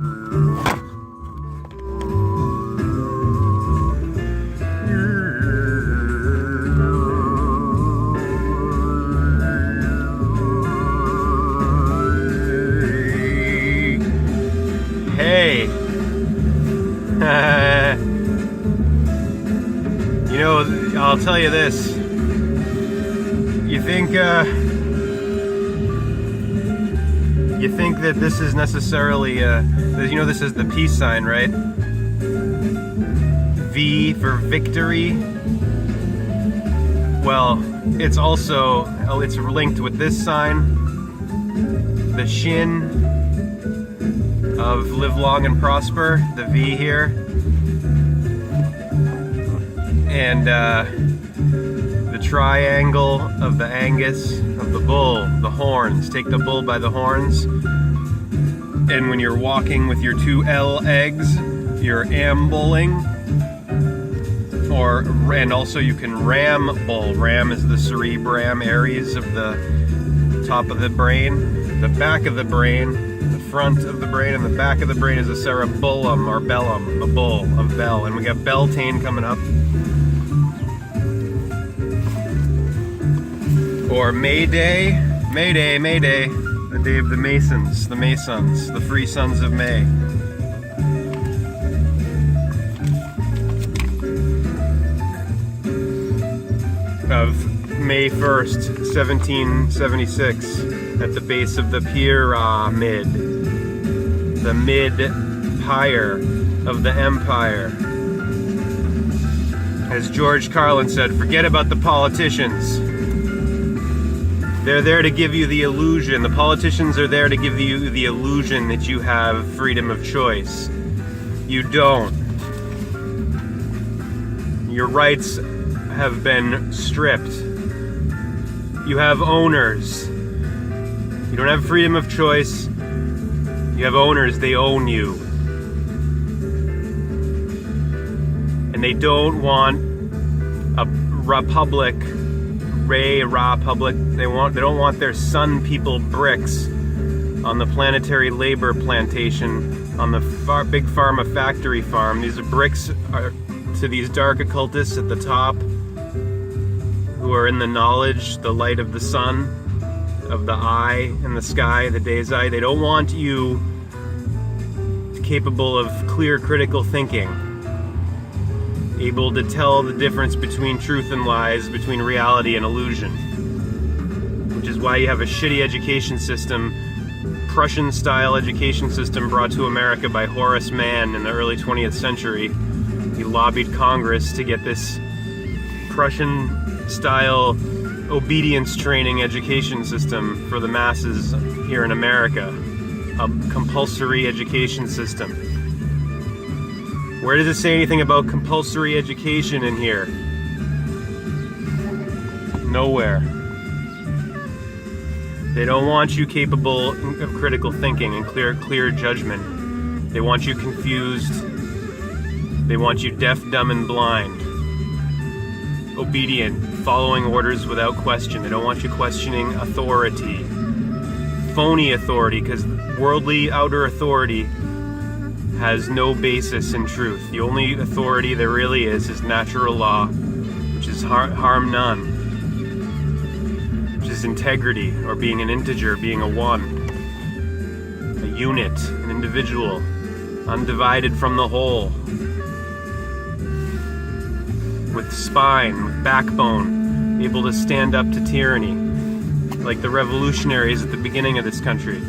Hey. You know, I'll tell you this. You think that this is necessarily, you know, this is the peace sign, right? V for victory. Well, it's also, it's linked with this sign, the shin of live long and prosper, the V here. And the triangle of the Angus, of the bull, the horns. Take the bull by the horns. And when you're walking with your two L eggs, you're ambling. And also you can ram bull. Ram is the cerebrum, Aries of the top of the brain, the back of the brain, the front of the brain, and the back of the brain is a cerebellum or bellum, a bull of bell. And we got Beltane coming up. Or May Day, May Day, May Day, the day of the Masons, the free sons of May. Of May 1st, 1776, at the base of the pyramid, the mid-pyre of the empire. As George Carlin said, forget about the politicians. They're there to give you the illusion. The politicians are there to give you the illusion that you have freedom of choice. You don't. Your rights have been stripped. You have owners. You don't have freedom of choice. You have owners. They own you. And they don't want a republic. They don't want their sun people bricks on the planetary labor plantation on the big pharma factory farm. These bricks are to these dark occultists at the top who are in the knowledge, the light of the sun, of the eye in the sky, the day's eye. They don't want you capable of clear critical thinking, able to tell the difference between truth and lies, between reality and illusion. Which is why you have a shitty education system, Prussian-style education system brought to America by Horace Mann in the early 20th century. He lobbied Congress to get this Prussian-style obedience training education system for the masses here in America. A compulsory education system. Where does it say anything about compulsory education in here? Nowhere. They don't want you capable of critical thinking and clear judgment. They want you confused. They want you deaf, dumb, and blind. Obedient, following orders without question. They don't want you questioning authority. Phony authority, because worldly outer authority has no basis in truth. The only authority there really is natural law, which is harm none, which is integrity, or being an integer, being a one, a unit, an individual, undivided from the whole, with spine, with backbone, able to stand up to tyranny, like the revolutionaries at the beginning of this country.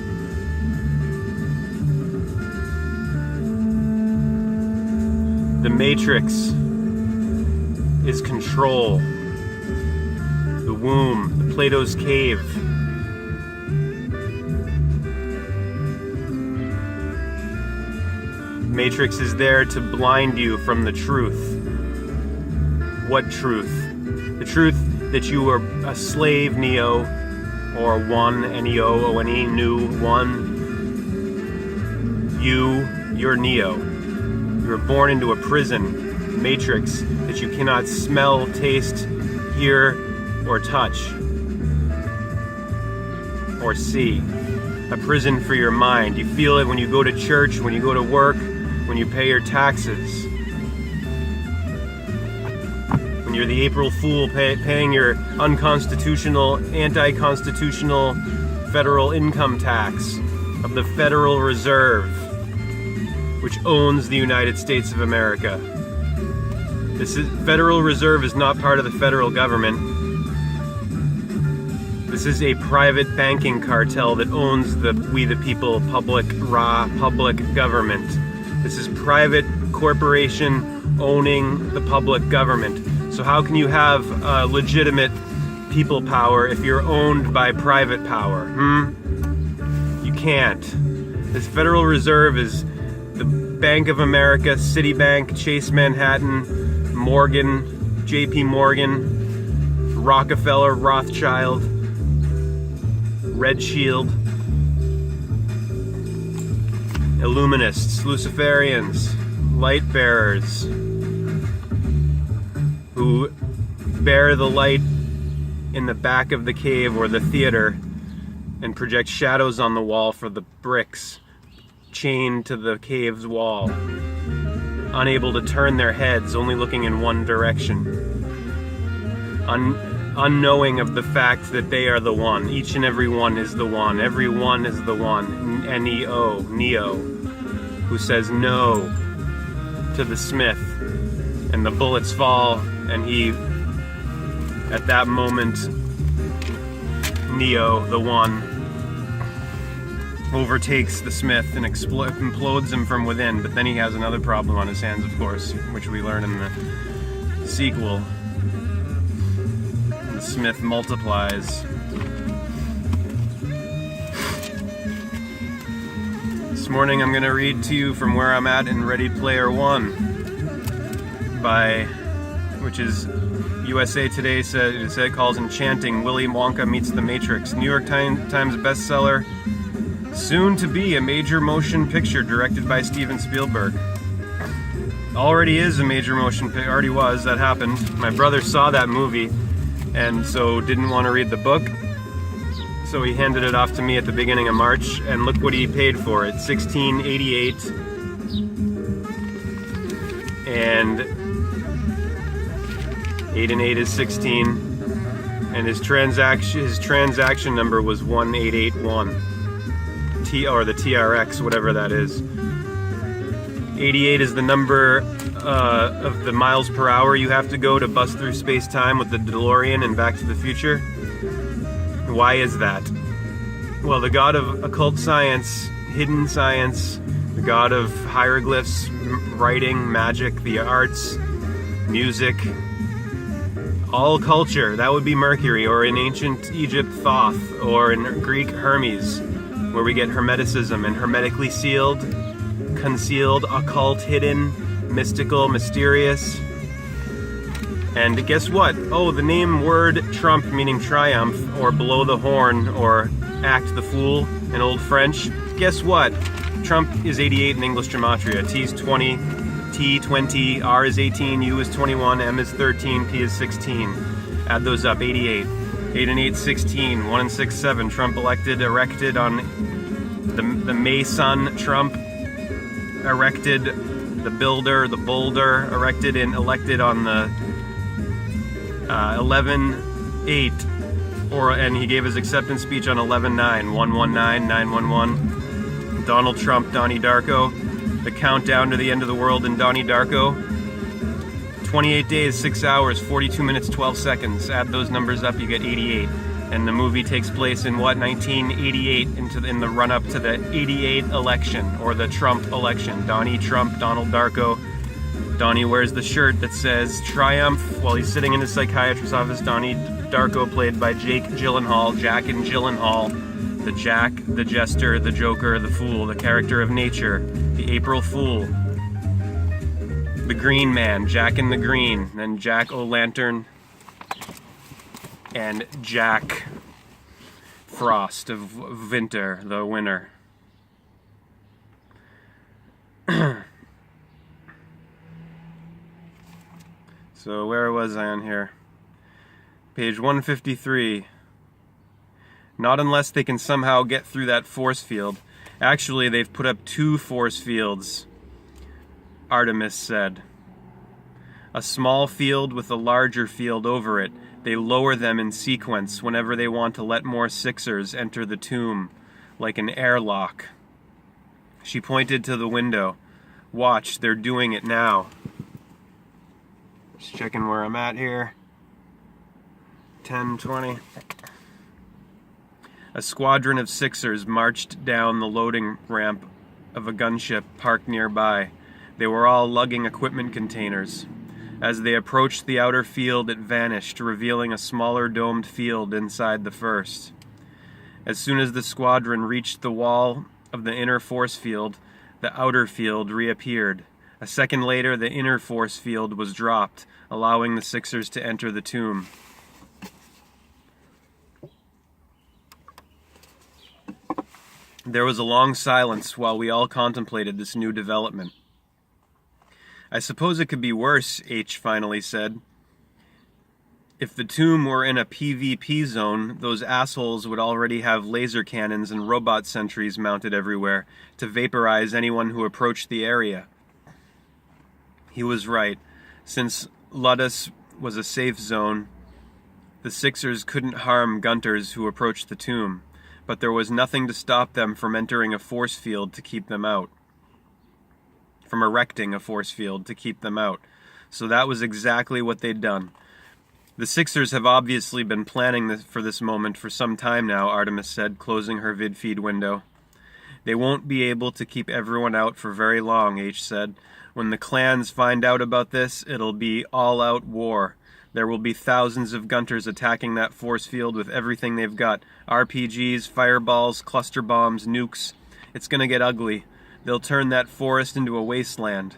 The matrix is control. The womb, the Plato's cave. Matrix is there to blind you from the truth. What truth? The truth that you are a slave, Neo, or one, N-E-O-O-N-E, new, one. You're Neo. You were born into a prison, matrix, that you cannot smell, taste, hear, or touch, or see. a prison for your mind. You feel it when you go to church, when you go to work, when you pay your taxes. When you're the April Fool paying your unconstitutional, anti-constitutional federal income tax of the Federal Reserve, which owns the United States of America. Federal Reserve is not part of the federal government. This is a private banking cartel that owns the we the people public government. This is private corporation owning the public government. So how can you have legitimate people power if you're owned by private power? You can't. This Federal Reserve is the Bank of America, Citibank, Chase Manhattan, Morgan, JP Morgan, Rockefeller, Rothschild, Red Shield, Illuminists, Luciferians, light bearers who bear the light in the back of the cave or the theater and project shadows on the wall for the bricks chained to the cave's wall, unable to turn their heads, only looking in one direction, unknowing of the fact that they are the one. Each and every one is the one. Every one is the one. N-E-O, Neo, who says no to the smith, and the bullets fall, and he, at that moment, Neo, the one, overtakes the smith and implodes him from within. But then he has another problem on his hands, of course, which we learn in the sequel. The smith multiplies. This morning I'm going to read to you from where I'm at in Ready Player One, which is USA Today said calls enchanting. Willy Wonka meets the Matrix. New York Times bestseller. Soon to be a major motion picture directed by Steven Spielberg. Already is a major motion picture. Already was. That happened. My brother saw that movie and so didn't want to read the book. So he handed it off to me at the beginning of March, and look what he paid for it. $16.88. And 8 and 8 is 16. And his transaction number was 1881. Or the TRX, whatever that is. 88 is the number of the miles per hour you have to go to bust through space-time with the DeLorean and Back to the Future. Why is that? Well, the god of occult science, hidden science, the god of hieroglyphs, writing, magic, the arts, music, all culture, that would be Mercury, or in ancient Egypt, Thoth, or in Greek, Hermes, where we get hermeticism and hermetically sealed, concealed, occult, hidden, mystical, mysterious. And guess what? Oh, the name word Trump, meaning triumph, or blow the horn, or act the fool in Old French. Guess what? Trump is 88 in English gematria. T is 20, T 20, R is 18, U is 21, M is 13, P is 16. Add those up, 88. 8 and 8, 16, 1 and 6, 7. Trump erected on the Mason Trump, erected the builder, the boulder, elected on the 11/8, and he gave his acceptance speech on 11/9, 119, 911. Donald Trump, Donnie Darko, the countdown to the end of the world in Donnie Darko. 28 days, 6 hours, 42 minutes, 12 seconds. Add those numbers up, you get 88. And the movie takes place in what? 1988, in the run-up to the 88 election, or the Trump election. Donnie Trump, Donald Darko. Donnie wears the shirt that says Triumph while he's sitting in his psychiatrist's office. Donnie Darko, played by Jake Gyllenhaal, Jack and Gyllenhaal. The Jack, the Jester, the Joker, the Fool, the character of nature, the April Fool. The Green Man, Jack in the Green, then Jack O'Lantern, and Jack Frost of Winter, the winner. So where was I on here? Page 153. Not unless they can somehow get through that force field. Actually, they've put up 2 force fields, Artemis said. A small field with a larger field over it. They lower them in sequence whenever they want to let more Sixers enter the tomb, like an airlock. She pointed to the window. Watch, they're doing it now. Just checking where I'm at here. 10:20. A squadron of Sixers marched down the loading ramp of a gunship parked nearby. They were all lugging equipment containers. As they approached the outer field, it vanished, revealing a smaller domed field inside the first. As soon as the squadron reached the wall of the inner force field, the outer field reappeared. A second later, the inner force field was dropped, allowing the Sixers to enter the tomb. There was a long silence while we all contemplated this new development. I suppose it could be worse, H finally said. If the tomb were in a PvP zone, those assholes would already have laser cannons and robot sentries mounted everywhere to vaporize anyone who approached the area. He was right. Since Ludus was a safe zone, the Sixers couldn't harm Gunters who approached the tomb, but there was nothing to stop them from entering a force field to keep them out. From erecting a force field to keep them out. So that was exactly what they'd done. The Sixers have obviously been planning for this moment for some time now, Artemis said, closing her vidfeed window. They won't be able to keep everyone out for very long, H said. When the clans find out about this, it'll be all-out war. There will be thousands of Gunters attacking that force field with everything they've got. RPGs, fireballs, cluster bombs, nukes. It's gonna get ugly. They'll turn that forest into a wasteland.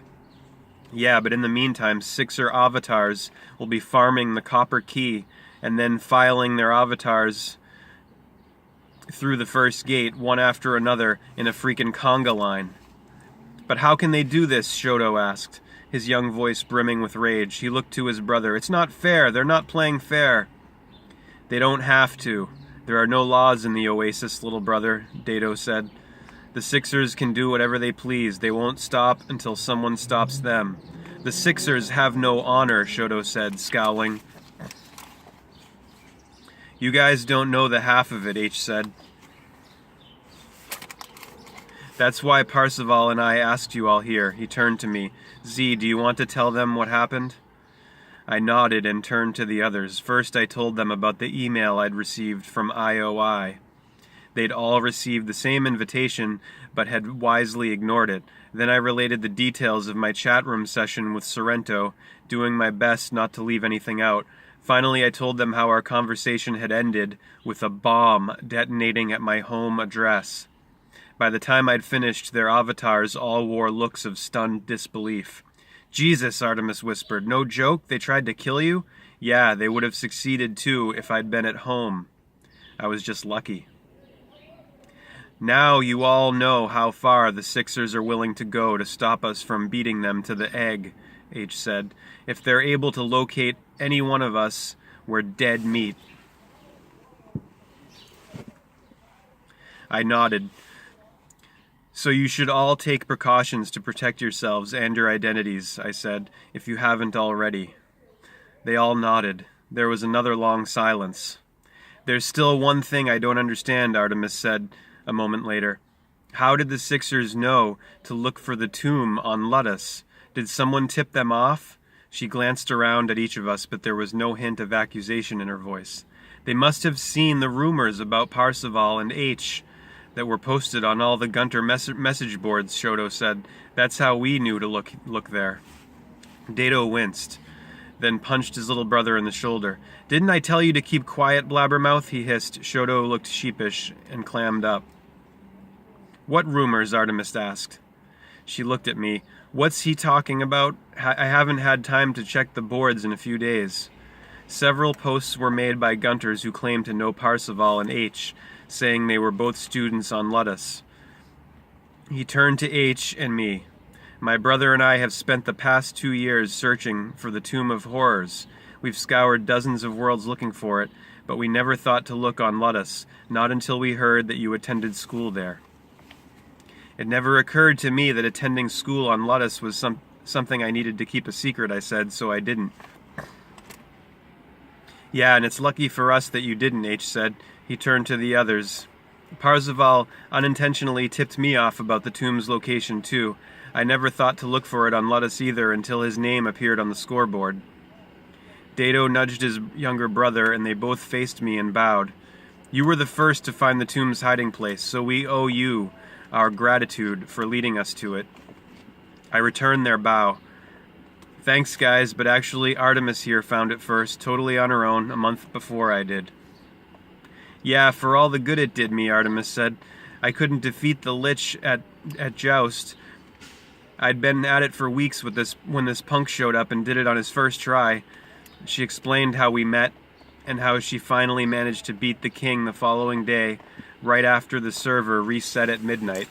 Yeah, but in the meantime, Sixer avatars will be farming the copper key and then filing their avatars through the first gate, one after another, in a freaking conga line. But how can they do this? Shoto asked, his young voice brimming with rage. He looked to his brother. It's not fair. They're not playing fair. They don't have to. There are no laws in the Oasis, little brother, Dato said. The Sixers can do whatever they please. They won't stop until someone stops them. The Sixers have no honor, Shoto said, scowling. You guys don't know the half of it, H said. That's why Parzival and I asked you all here. He turned to me. Z, do you want to tell them what happened? I nodded and turned to the others. First, I told them about the email I'd received from IOI. They'd all received the same invitation, but had wisely ignored it. Then I related the details of my chat room session with Sorrento, doing my best not to leave anything out. Finally, I told them how our conversation had ended with a bomb detonating at my home address. By the time I'd finished, their avatars all wore looks of stunned disbelief. Jesus, Artemis whispered. No joke? They tried to kill you? Yeah, they would have succeeded too if I'd been at home. I was just lucky. Now you all know how far the Sixers are willing to go to stop us from beating them to the egg, H said. If they're able to locate any one of us, we're dead meat. I nodded. So you should all take precautions to protect yourselves and your identities, I said, if you haven't already. They all nodded. There was another long silence. There's still one thing I don't understand, Artemis said a moment later. How did the Sixers know to look for the tomb on Ludus? Did someone tip them off? She glanced around at each of us, but there was no hint of accusation in her voice. They must have seen the rumors about Parzival and H that were posted on all the Gunter message boards, Shoto said. That's how we knew to look there. Dato winced, then punched his little brother in the shoulder. Didn't I tell you to keep quiet, blabbermouth? He hissed. Shoto looked sheepish and clammed up. What rumors? Artemis asked. She looked at me. What's he talking about? I haven't had time to check the boards in a few days. Several posts were made by Gunters who claimed to know Parzival and H, saying they were both students on Ludus. He turned to H and me. My brother and I have spent the past 2 years searching for the Tomb of Horrors. We've scoured dozens of worlds looking for it, but we never thought to look on Ludus, not until we heard that you attended school there. It never occurred to me that attending school on Ludus was something I needed to keep a secret, I said, so I didn't. Yeah, and it's lucky for us that you didn't, H said. He turned to the others. Parzival unintentionally tipped me off about the tomb's location, too. I never thought to look for it on Ludus either until his name appeared on the scoreboard. Dato nudged his younger brother, and they both faced me and bowed. You were the first to find the tomb's hiding place, so we owe you our gratitude for leading us to it. I returned their bow. Thanks, guys, but actually Artemis here found it first, totally on her own, a month before I did. Yeah, for all the good it did me, Artemis said. I couldn't defeat the Lich at Joust. I'd been at it for weeks with when this punk showed up and did it on his first try. She explained how we met and how she finally managed to beat the king the following day, right after the server reset at midnight.